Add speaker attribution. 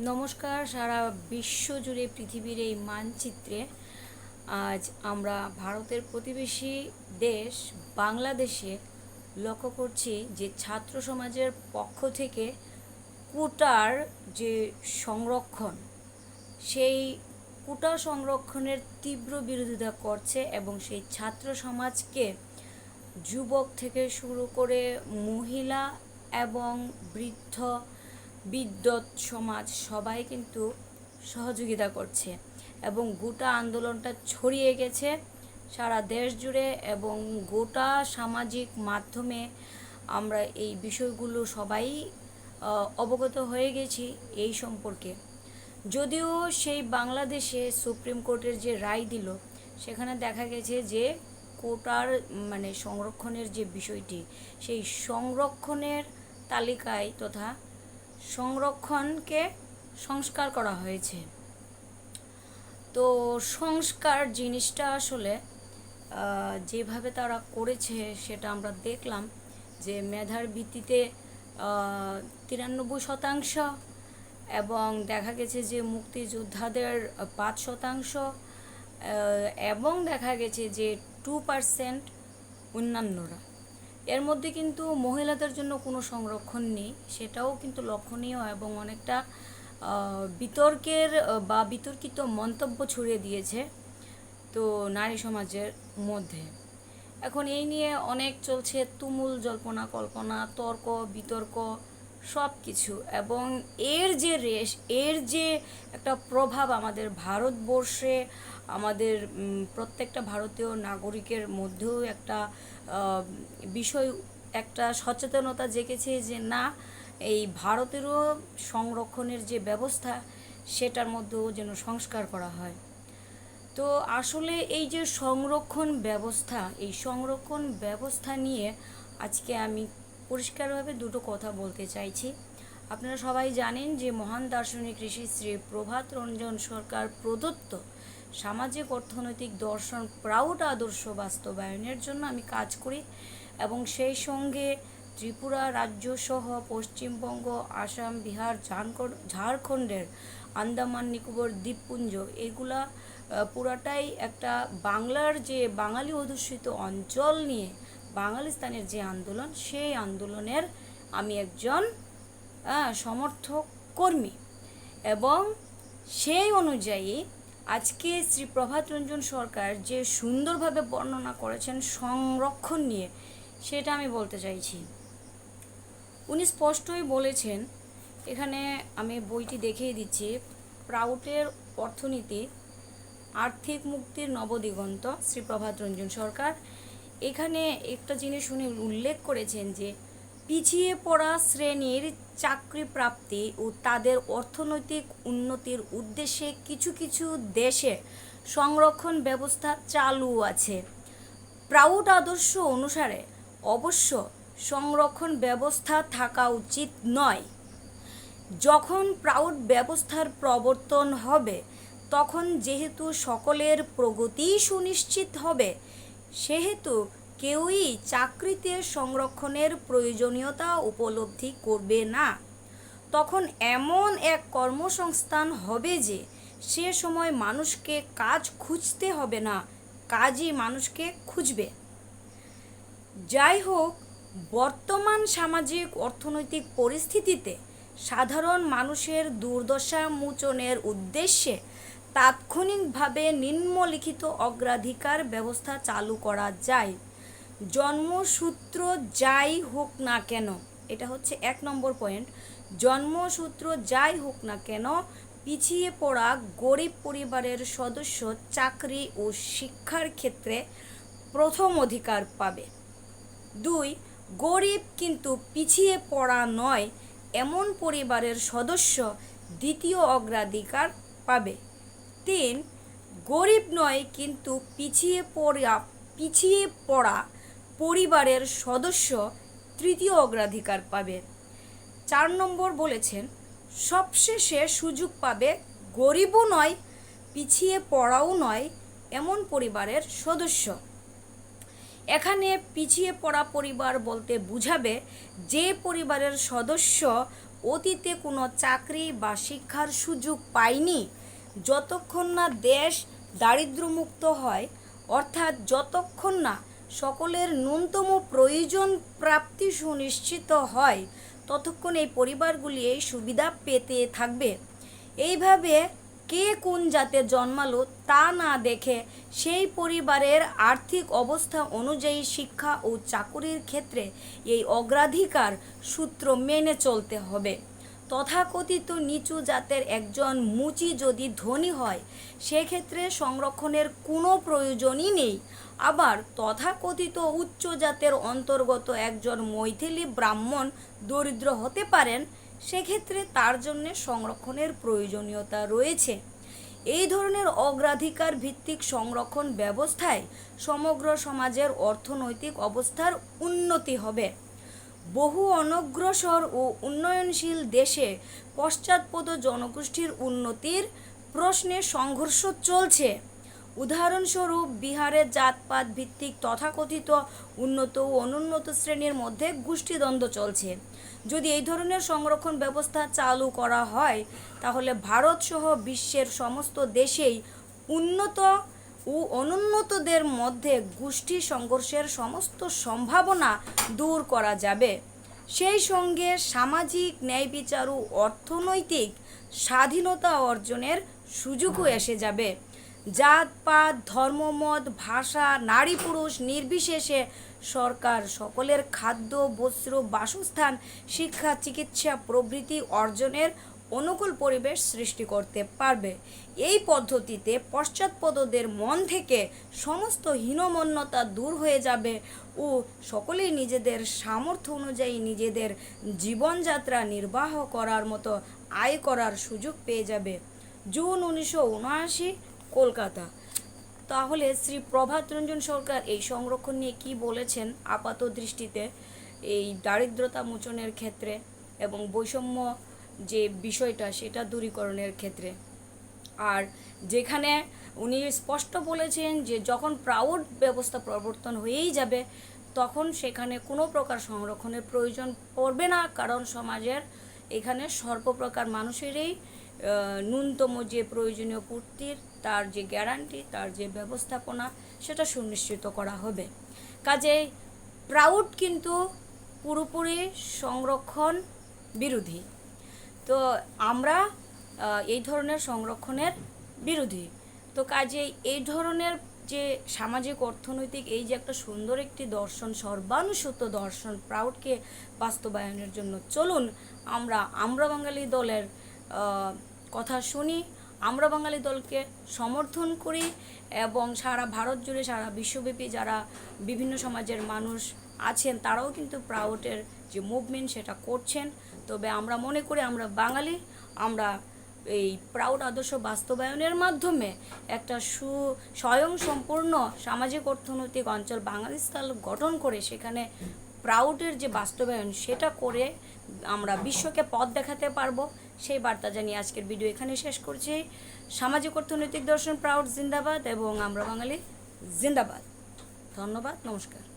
Speaker 1: নমস্কার। সারা বিশ্ব জুড়ে পৃথিবীর এই মানচিত্রে আজ আমরা ভারতের প্রতিবেশী দেশ বাংলাদেশে লক্ষ্য করছি যে ছাত্র সমাজের পক্ষ থেকে কোটার যে সংরক্ষণ, সেই কোটা সংরক্ষণের তীব্র বিরোধিতা করছে এবং সেই ছাত্র সমাজকে যুবক থেকে শুরু করে মহিলা এবং বৃদ্ধ বিদ্যৎ সমাজ সবাই কিন্তু সহযোগিতা করছে এবং গোটা আন্দোলনটা ছড়িয়ে গেছে সারা দেশ জুড়ে এবং গোটা সামাজিক মাধ্যমে আমরা এই বিষয়গুলো সবাই অবগত হয়ে গেছি এই সম্পর্কে। যদিও সেই বাংলাদেশে সুপ্রিম কোর্টের যে রায় দিল সেখানে দেখা গেছে যে কোটার সংরক্ষণের যে বিষয়টি, সেই সংরক্ষণের তালিকায় তথা সংরক্ষণকে সংস্কার করা হয়েছে। তো সংস্কার জিনিসটা আসলে যেভাবে তারা করেছে সেটা আমরা দেখলাম যে মেধার ভিত্তিতে 93% এবং দেখা গেছে যে মুক্তিযোদ্ধাদের 5% এবং দেখা গেছে যে 2% অন্যান্যরা। এর মধ্যে কিন্তু মহিলাদের জন্য কোনো সংরক্ষণ নেই, সেটাও কিন্তু লক্ষণীয় এবং অনেকটা বিতর্কিত মন্তব্য ছড়িয়ে দিয়েছে তো নারী সমাজের মধ্যে। এখন এই নিয়ে অনেক চলছে তুমুল জল্পনা কল্পনা, তর্ক বিতর্ক সব কিছু, এবং এর যে একটা প্রভাব আমাদের ভারতবর্ষে, আমাদের প্রত্যেকটা ভারতীয় নাগরিকের মধ্যেও একটা বিষয়, একটা সচেতনতা জেগেছে যে না, এই ভারতেরও সংরক্ষণের যে ব্যবস্থা সেটার মধ্যেও যেন সংস্কার করা হয়। তো আসলে এই যে এই সংরক্ষণ ব্যবস্থা নিয়ে আজকে আমি পরিষ্কারভাবে দুটো কথা বলতে চাইছি। আপনারা সবাই জানেন যে মহান দার্শনিক ঋষি শ্রী প্রভাত রঞ্জন সরকার প্রদত্ত সামাজিক অর্থনৈতিক দর্শন প্রাউড আদর্শ বাস্তবায়নের জন্য আমি কাজ করি এবং সেই সঙ্গে ত্রিপুরা রাজ্য সহ পশ্চিমবঙ্গ, আসাম, বিহার, ঝাড়খণ্ডের আন্দামান নিকোবর দ্বীপপুঞ্জ, এগুলা পুরাটাই একটা বাংলার যে বাঙালি অধ্যুষিত অঞ্চল নিয়ে বাঙালিস্তানের যে আন্দোলন, সেই আন্দোলনের আমি একজন সমর্থক কর্মী এবং সেই অনুযায়ী আজকে শ্রী প্রভাত রঞ্জন সরকার যে সুন্দরভাবে বর্ণনা করেছেন সংরক্ষণ নিয়ে, সেটা আমি বলতে চাইছি। উনি স্পষ্টই বলেছেন, এখানে আমি বইটি দেখিয়ে দিচ্ছি, প্রাউটের অর্থনীতি, আর্থিক মুক্তির নবদিগন্ত, শ্রী প্রভাত রঞ্জন সরকার। এখানে একটা জিনিস উনি উল্লেখ করেছেন যে পিছিয়ে পড়া শ্রেণীর চাকরি প্রাপ্তি ও তাদের অর্থনৈতিক উন্নতির উদ্দেশ্যে কিছু কিছু দেশে সংরক্ষণ ব্যবস্থা চালু আছে। প্রাউড আদর্শ অনুসারে অবশ্য সংরক্ষণ ব্যবস্থা থাকা উচিত নয়। যখন প্রাউড ব্যবস্থার প্রবর্তন হবে তখন যেহেতু সকলের প্রগতি সুনিশ্চিত হবে, সেহেতু কেউই চাকরিতে সংরক্ষণের প্রয়োজনীয়তা উপলব্ধি করবে না। তখন এমন এক কর্মসংস্থান হবে যে সে সময় মানুষকে কাজ খুঁজতে হবে না, কাজই মানুষকে খুঁজবে। যাই হোক, বর্তমান সামাজিক অর্থনৈতিক পরিস্থিতিতে সাধারণ মানুষের দুর্দশা মোচনের উদ্দেশ্যে তাৎক্ষণিকভাবে নিম্নলিখিত অগ্রাধিকার ব্যবস্থা চালু করা যায়। জন্মসূত্র যাই হোক না কেন, এটা হচ্ছে 1 নম্বর পয়েন্ট, জন্মসূত্র যাই হোক না কেন পিছিয়ে পড়া গরিব পরিবারের সদস্য চাকরি ও শিক্ষার ক্ষেত্রে প্রথম অধিকার পাবে। 2, গরিব কিন্তু পিছিয়ে পড়া নয় এমন পরিবারের সদস্য দ্বিতীয় অগ্রাধিকার পাবে। 3, গরিব নয় কিন্তু পিছিয়ে পড়া পরিবারের সদস্য তৃতীয় অগ্রাধিকার পাবে। 4 নম্বর বলেছেন, সবশেষে সুযোগ পাবে গরিবও নয় পিছিয়ে পড়াও নয় এমন পরিবারের সদস্য। এখানে পিছিয়ে পড়া পরিবার বলতে বুঝাবে যে পরিবারের সদস্য অতীতে কোনো চাকরি বা শিক্ষার সুযোগ পায়নি, যতক্ষণ না দেশ দারিদ্র্যমুক্ত হয়, অর্থাৎ যতক্ষণ না সকলের ন্যূনতম প্রয়োজন প্রাপ্তি সুনিশ্চিত হয়, ততক্ষণ এই পরিবারগুলি এই সুবিধা পেতে থাকবে। এইভাবে কে কোন জাতে জন্মালো তা না দেখে সেই পরিবারের আর্থিক অবস্থা অনুযায়ী শিক্ষা ও চাকুরির ক্ষেত্রে এই অগ্রাধিকার সূত্র মেনে চলতে হবে। তথাকথিত নিচু জাতের একজন মুচি যদি ধনী হয়, সেক্ষেত্রে সংরক্ষণের কোনো প্রয়োজনই নেই। আবার তথাকথিত উচ্চ জাতের অন্তর্গত একজন মৈথিলী ব্রাহ্মণ দরিদ্র হতে পারেন, সেক্ষেত্রে তার জন্য সংরক্ষণের প্রয়োজনীয়তা রয়েছে। এই ধরনের অগ্রাধিকার ভিত্তিক সংরক্ষণ ব্যবস্থায় সমগ্র সমাজের অর্থনৈতিক অবস্থার উন্নতি হবে। বহু অনগ্রসর ও উন্নয়নশীল দেশে পশ্চাৎপদ জনগোষ্ঠীর উন্নতির প্রশ্নে সংঘর্ষ চলছে। উদাহরণস্বরূপ বিহারে জাতপাত ভিত্তিক তথাকথিত উন্নত ও অনুন্নত শ্রেণীর মধ্যে গোষ্ঠীদ্বন্দ্ব চলছে। যদি এই ধরনের সংরক্ষণ ব্যবস্থা চালু করা হয়, তাহলে ভারতসহ বিশ্বের সমস্ত দেশেই উন্নত ও অনুন্নতদের মধ্যে গোষ্ঠী সংঘর্ষের সমস্ত সম্ভাবনা দূর করা যাবে। সেই সঙ্গে সামাজিক ন্যায় বিচার ও অর্থনৈতিক স্বাধীনতা অর্জনের সুযোগও এসে যাবে। জাতপাত, ধর্মমত, ভাষা, নারী পুরুষ নির্বিশেষে সরকার সকলের খাদ্য, বস্ত্র, বাসস্থান, শিক্ষা, চিকিৎসা প্রভৃতি অর্জনের অনুকূল পরিবেশ সৃষ্টি করতে পারবে। এই পদ্ধতিতে পশ্চাৎপদদের মন থেকে সমস্ত হীনমন্যতা দূর হয়ে যাবে ও সকলেই নিজেদের সামর্থ্য অনুযায়ী নিজেদের জীবনযাত্রা নির্বাহ করার মতো আয় করার সুযোগ পেয়ে যাবে। জুন 1979, কলকাতা। তাহলে শ্রী প্রভাত রঞ্জন সরকার এই সংরক্ষণ নিয়ে কী বলেছেন আপাত দৃষ্টিতে এই দারিদ্রতা মোচনের ক্ষেত্রে এবং বৈষম্য যে বিষয়টা সেটা দূরীকরণের ক্ষেত্রে। আর যেখানে উনি স্পষ্ট বলেছেন যে যখন প্রাউড ব্যবস্থা প্রবর্তন হয়েই যাবে, তখন সেখানে কোনো প্রকার সংরক্ষণের প্রয়োজন পড়বে না, কারণ সমাজের এখানে সর্বপ্রকার মানুষেরই ন্যূনতম যে প্রয়োজনীয় পূর্তির তার যে গ্যারান্টি, তার যে ব্যবস্থাপনা, সেটা সুনিশ্চিত করা হবে। কাজেই প্রাউড কিন্তু পুরোপুরি সংরক্ষণ বিরোধী। তো আমরা এই ধরনের সংরক্ষণের বিরোধী। তো কাজেই এই ধরনের যে সামাজিক অর্থনৈতিক এই যে একটা সুন্দর একটি দর্শন, সর্বানুসূত দর্শন প্রাউডকে বাস্তবায়নের জন্য চলুন আমরা বাঙালি দলের কথা শুনি, আমরা বাঙালি দলকে সমর্থন করি এবং সারা ভারত জুড়ে, সারা বিশ্বব্যাপী যারা বিভিন্ন সমাজের মানুষ আছেন তারাও কিন্তু প্রাউডের যে মুভমেন্ট সেটা করছেন। তবে আমরা মনে করি আমরা বাঙালি, আমরা এই প্রাউড আদর্শ বাস্তবায়নের মাধ্যমে একটা স্বয়ংসম্পূর্ণ সামাজিক অর্থনৈতিক অঞ্চল বাঙালিস্তান গঠন করে সেখানে প্রাউডের যে বাস্তবায়ন সেটা করে আমরা বিশ্বকে পথ দেখাতে পারবো। সেই বার্তা জানিয়ে আজকের ভিডিও এখানে শেষ করছি। সামাজিক অর্থনৈতিক দর্শন প্রাউড জিন্দাবাদ এবং আমরা বাঙালি জিন্দাবাদ। ধন্যবাদ, নমস্কার।